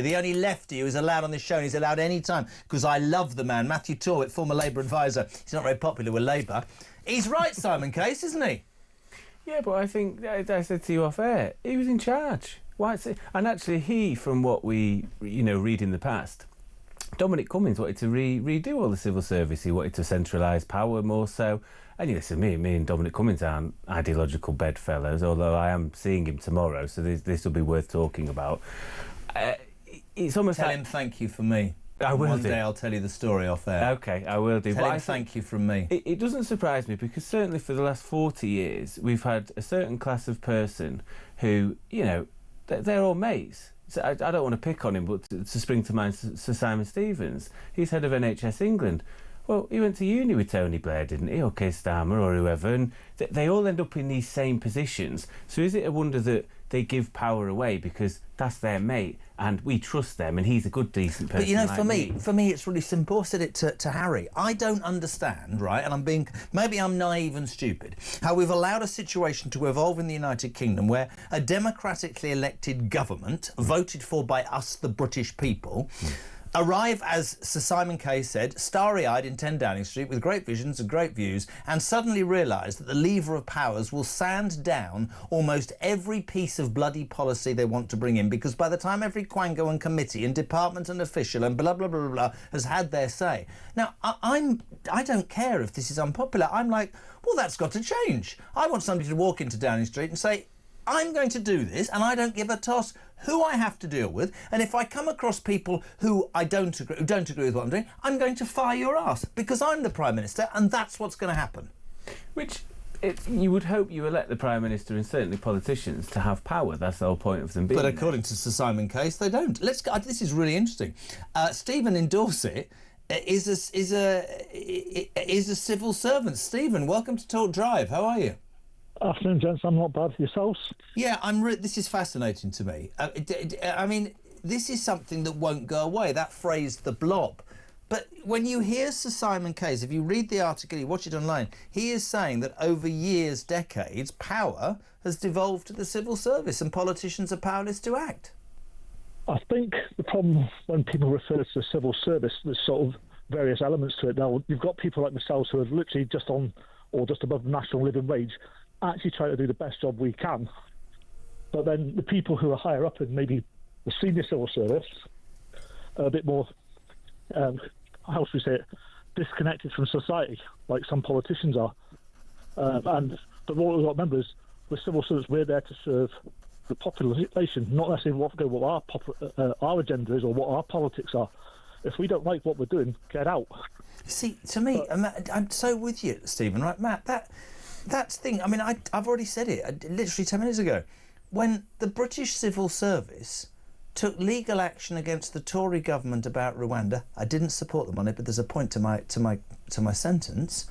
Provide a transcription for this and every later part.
The only lefty who is allowed on this show, and he's allowed any time, because I love the man, Matthew Torbitt, former Labour advisor. He's not very popular with Labour. He's right, Simon Case, isn't he? Yeah, but I think, I said to you off air, he was in charge. Why? And actually, he, from what we, read in the past, Dominic Cummings wanted to redo all the civil service. He wanted to centralise power more so. And listen, me and Dominic Cummings aren't ideological bedfellows, although I am seeing him tomorrow, so this will be worth talking about. It's almost Tell him thank you from me. I will One day I'll tell you the story off air. OK, I will do. Tell him thank you from me. It doesn't surprise me, because certainly for the last 40 years, we've had a certain class of person who, they're all mates. So I don't want to pick on him, but to spring to mind Sir Simon Stevens. He's head of NHS England. Well, he went to uni with Tony Blair, didn't he, or Keir Starmer or whoever, and they all end up in these same positions. So is it a wonder that they give power away because that's their mate and we trust them and he's a good, decent person? But for me, it's really simple. I said it to Harry. I don't understand, right, and maybe I'm naive and stupid, how we've allowed a situation to evolve in the United Kingdom where a democratically elected government, voted for by us, the British people, arrive, as Sir Simon Case said, starry-eyed in 10 Downing Street with great visions and great views, and suddenly realise that the lever of powers will sand down almost every piece of bloody policy they want to bring in, because by the time every quango and committee and department and official and blah, blah, blah, blah, blah has had their say. Now, I don't care if this is unpopular. I'm like, well, that's got to change. I want somebody to walk into Downing Street and say, I'm going to do this, and I don't give a toss who I have to deal with. And if I come across people who don't agree with what I'm doing, I'm going to fire your ass, because I'm the Prime Minister, and that's what's going to happen. You would hope you elect the Prime Minister and certainly politicians to have power. That's the whole point of them being But according to Sir Simon Case, they don't. This is really interesting. Stephen in Dorset is a civil servant. Stephen, welcome to Talk Drive. How are you? Afternoon, gents. I'm not bad. Yourselves? Yeah, this is fascinating to me. I mean, this is something that won't go away, that phrase, the blob. But when you hear Sir Simon Case, if you read the article, you watch it online, he is saying that over years, decades, power has devolved to the civil service and politicians are powerless to act. I think the problem when people refer to the civil service, there's sort of various elements to it. Now, you've got people like themselves who are literally just on or just above the national living wage, actually try to do the best job we can. But then the people who are higher up in maybe the senior civil service are a bit more, how should we say it, disconnected from society, like some politicians are. But what we've got to remember is, with civil service, we're there to serve the population, not necessarily what our agenda is or what our politics are. If we don't like what we're doing, get out. See, to me, I'm so with you, Stephen, right, Matt, that's the thing. I mean, I've already said it literally 10 minutes ago. When the British civil service took legal action against the Tory government about Rwanda, I didn't support them on it, but there's a point to my sentence.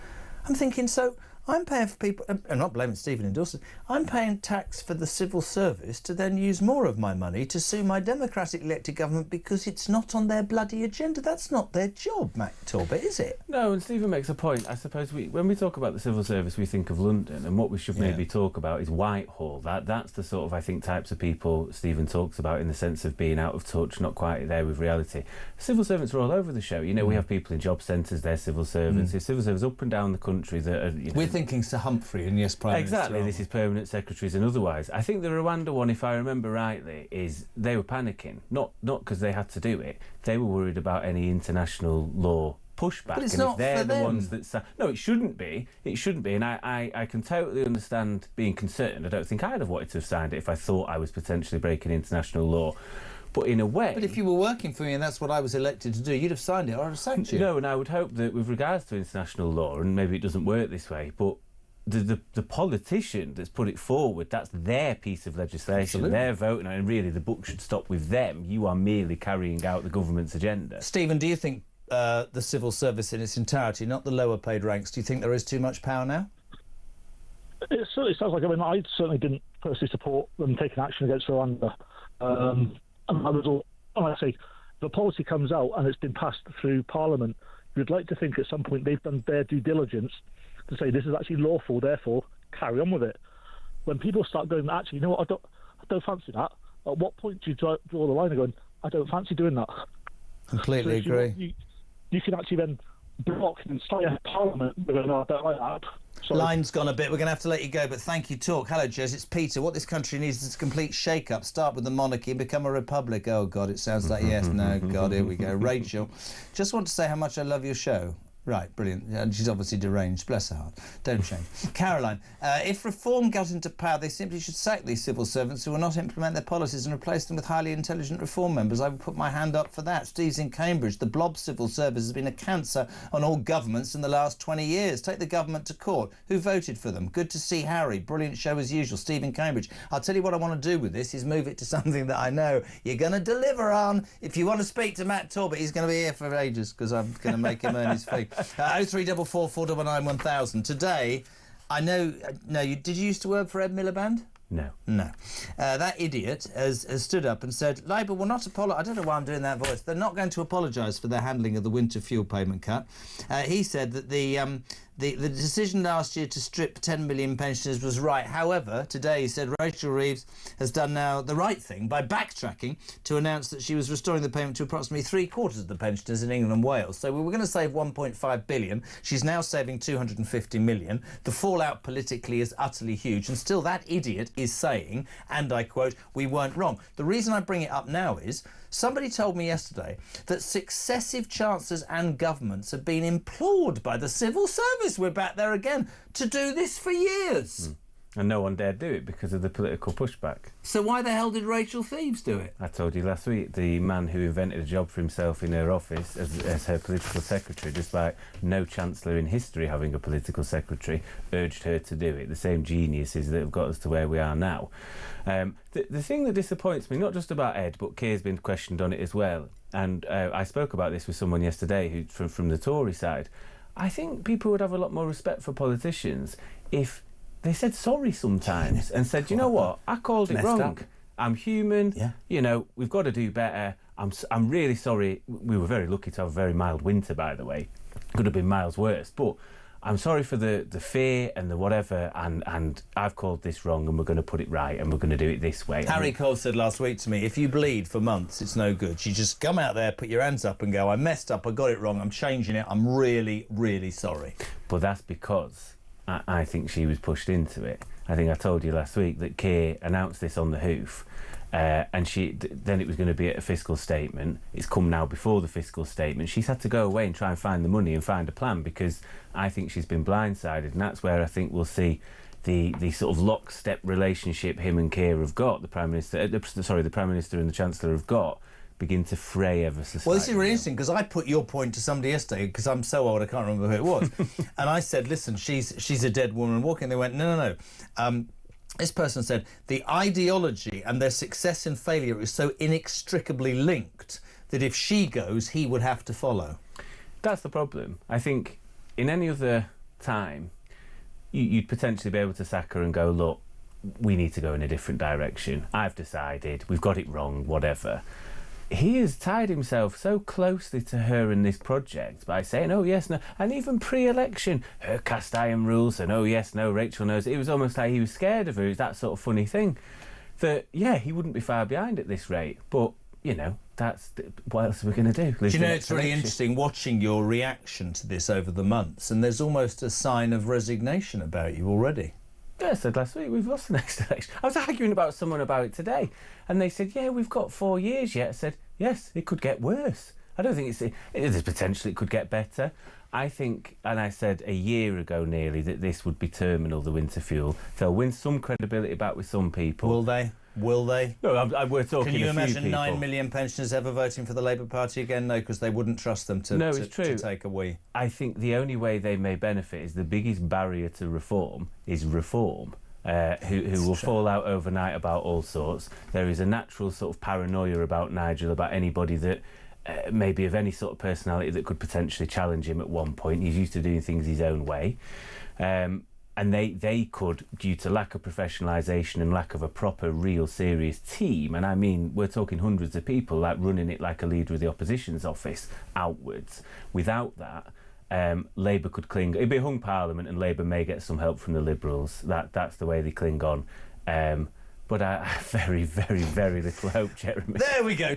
I'm thinking, so I'm paying for people. I'm not blaming Stephen in Dorset. I'm paying tax for the civil service to then use more of my money to sue my democratically elected government because it's not on their bloody agenda. That's not their job, Matt Torbitt, is it? No, and Stephen makes a point. I suppose when we talk about the civil service, we think of London, and what we should maybe talk about is Whitehall. That's the sort of, I think, types of people Stephen talks about, in the sense of being out of touch, not quite there with reality. Civil servants are all over the show. We have people in job centres, they're civil servants. There's civil servants up and down the country that are, We're thinking Sir Humphrey and yes, Prime Minister. Exactly, this is permanent secretaries and otherwise. I think the Rwanda one, if I remember rightly, is they were panicking, not because they had to do it. They were worried about any international law pushback. But it's and not if they're for the them. ones that no, it shouldn't be. It shouldn't be. And I can totally understand being concerned. I don't think I'd have wanted to have signed it if I thought I was potentially breaking international law. But in a way... But if you were working for me and that's what I was elected to do, you'd have signed it or I'd have sacked you. No, and I would hope that with regards to international law, and maybe it doesn't work this way, but the politician that's put it forward, that's their piece of legislation. Absolutely. They're voting on it, and really the buck should stop with them. You are merely carrying out the government's agenda. Stephen, do you think the civil service in its entirety, not the lower paid ranks, do you think there is too much power now? It certainly sounds like, I certainly didn't personally support them taking action against Rwanda. And I was all, like I say, the policy comes out and it's been passed through Parliament. You'd like to think at some point they've done their due diligence to say this is actually lawful, therefore carry on with it. When people start going, actually, you know what, I don't fancy that. At what point do you draw the line and going, I don't fancy doing that. Completely So agree. You can actually then block an entire parliament with an I don't like that. Sorry. Line's gone a bit. We're going to have to let you go, but thank you, Talk. Hello, Jez. It's Peter. What this country needs is a complete shake-up. Start with the monarchy and become a republic. Oh, God, it sounds like yes. No, God, here we go. Rachel, just want to say how much I love your show. Right, brilliant. And she's obviously deranged. Bless her heart. Don't change. Caroline, if Reform got into power, they simply should sack these civil servants who will not implement their policies and replace them with highly intelligent Reform members. I would put my hand up for that. Steve's in Cambridge. The blob civil service has been a cancer on all governments in the last 20 years. Take the government to court. Who voted for them? Good to see Harry. Brilliant show as usual. Steve in Cambridge. I'll tell you what I want to do with this is move it to something that I know you're going to deliver on. If you want to speak to Matt Torbitt, he's going to be here for ages because I'm going to make him earn his fee. 0344 499 1000. Today, I know. No, did you used to work for Ed Miliband? No. No. That idiot has stood up and said, Labour will not apologise. I don't know why I'm doing that voice. They're not going to apologise for their handling of the winter fuel payment cut. He said that the decision last year to strip 10 million pensioners was right. However, today he said Rachel Reeves has done now the right thing by backtracking to announce that she was restoring the payment to approximately 3/4 of the pensioners in England and Wales. So we were going to save 1.5 billion. She's now saving 250 million. The fallout politically is utterly huge. And still that idiot is saying, and I quote, we weren't wrong. The reason I bring it up now is somebody told me yesterday that successive chancellors and governments have been implored by the civil service, we're back there again, to do this for years. And no one dared do it because of the political pushback. So why the hell did Rachel Reeves do it? I told you last week, the man who invented a job for himself in her office as her political secretary, despite no chancellor in history having a political secretary, urged her to do it. The same geniuses that have got us to where we are now. The thing that disappoints me, not just about Ed, but Keir's been questioned on it as well, and I spoke about this with someone yesterday from the Tory side. I think people would have a lot more respect for politicians if they said sorry sometimes and said, you know what, I called it wrong. I'm human. Yeah. You know, we've got to do better. I'm really sorry. We were very lucky to have a very mild winter, by the way. Could have been miles worse. But I'm sorry for the fear and the whatever, and I've called this wrong, and we're going to put it right, and we're going to do it this way. Harry Cole said last week to me, if you bleed for months, it's no good. You just come out there, put your hands up and go, I messed up, I got it wrong, I'm changing it, I'm really, really sorry. But that's because I think she was pushed into it. I think I told you last week that Keir announced this on the hoof, and then it was going to be at a fiscal statement. It's come now before the fiscal statement. She's had to go away and try and find the money and find a plan, because I think she's been blindsided, and that's where I think we'll see the sort of lockstep relationship him and Keir have got, the Prime Minister and the Chancellor have got, begin to fray ever so slightly. Well, this is really interesting, because I put your point to somebody yesterday, because I'm so old I can't remember who it was, and I said, listen, she's a dead woman walking. They went, no. This person said the ideology and their success and failure is so inextricably linked that if she goes, he would have to follow. That's the problem. I think in any other time, you'd potentially be able to sack her and go, look, we need to go in a different direction. I've decided, we've got it wrong, whatever. He has tied himself so closely to her in this project by saying, oh, yes, no, and even pre-election, her cast iron rules, and oh, yes, no, Rachel knows. It was almost like he was scared of her. It was that sort of funny thing that, yeah, he wouldn't be far behind at this rate, but, you know, what else are we going to do? Do you know, it's really interesting watching your reaction to this over the months, and there's almost a sign of resignation about you already. Yeah, I said last week, we've lost the next election. I was arguing about someone about it today, and they said, yeah, we've got 4 years yet. I said, yes, it could get worse. I don't think there's potential it could get better. I think, and I said a year ago nearly, that this would be terminal, the winter fuel. They'll win some credibility back with some people. Will they? Will they? No, we're talking. Can you a few imagine people. 9 million pensioners ever voting for the Labour Party again? No, because they wouldn't trust them to take a wee. I think the only way they may benefit is the biggest barrier to reform is reform. Who will fall out overnight about all sorts. There is a natural sort of paranoia about Nigel, about anybody that may be of any sort of personality that could potentially challenge him at one point. He's used to doing things his own way. And they could, due to lack of professionalisation and lack of a proper, real, serious team, and I mean, we're talking hundreds of people like running it like a leader of the opposition's office outwards. Without that, Labour could cling. It'd be a hung parliament, and Labour may get some help from the Liberals. That's the way they cling on. But I very, very, very little hope, Jeremy. There we go.